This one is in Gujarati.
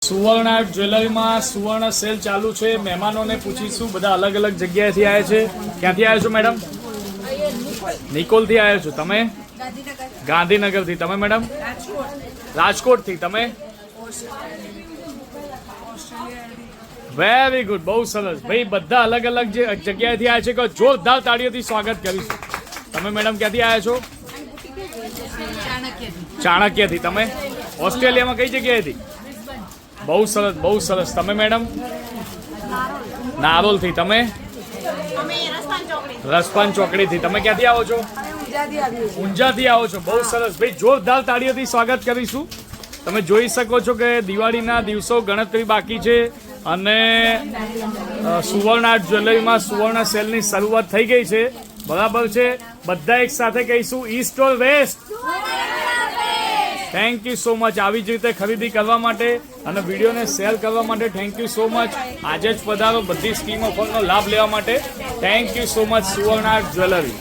સુવર્ણ આર્ટ જ્વેલરીમાં સુવર્ણ સેલ ચાલુ છે। મહેમાનોને પૂછીશું, બધા અલગ અલગ જગ્યાએથી આવ્યા છે। ક્યાંથી આવ્યા છો મેડમ? નિકોલથી આવ્યા છો તમે? ગાંધીનગરથી। તમે મેડમ? રાજકોટથી। તમે? વેરી ગુડ, બહુ સરસ ભાઈ। બધા અલગ અલગ જગ્યાએથી આવ્યા છે, કે જોરદાર તાળીઓથી સ્વાગત કરીશું। તમે મેડમ ક્યાંથી આવ્યા છો? ચાણક્યથી। તમે? ઓસ્ટ્રેલિયામાં કઈ જગ્યાએથી? બહુ સરસ, બહુ સરસ। તમે મેડમ? નારોલથી। તમે? રસપાન ચોકડીથી। તમે ક્યાંથી આવો છો? ઊંઝાથી આવો છો। બહુ સરસ ભાઈ, જોરદાર તાળીઓથી સ્વાગત કરીશું। તમે જોઈ શકો છો કે દિવાળીના દિવસો ગણતરી બાકી છે અને સુવર્ણ આર્ટ જ્વેલરીમાં સુવર્ણ સેલની શરૂઆત થઈ ગઈ છે, બરાબર છે। બધા એક સાથે કહીશું, east or west? Thank you so much. આવી જ રીતે ખરીદી કરવા માટે અને વિડીયોને શેર કરવા માટે થેન્ક યુ સો મચ। આજે જ પધારો બધી સ્કીમ ઓફરનો લાભ લેવા માટે। થેન્ક યુ સો મચ સુવર્ણ આર્ટ જ્વેલરી।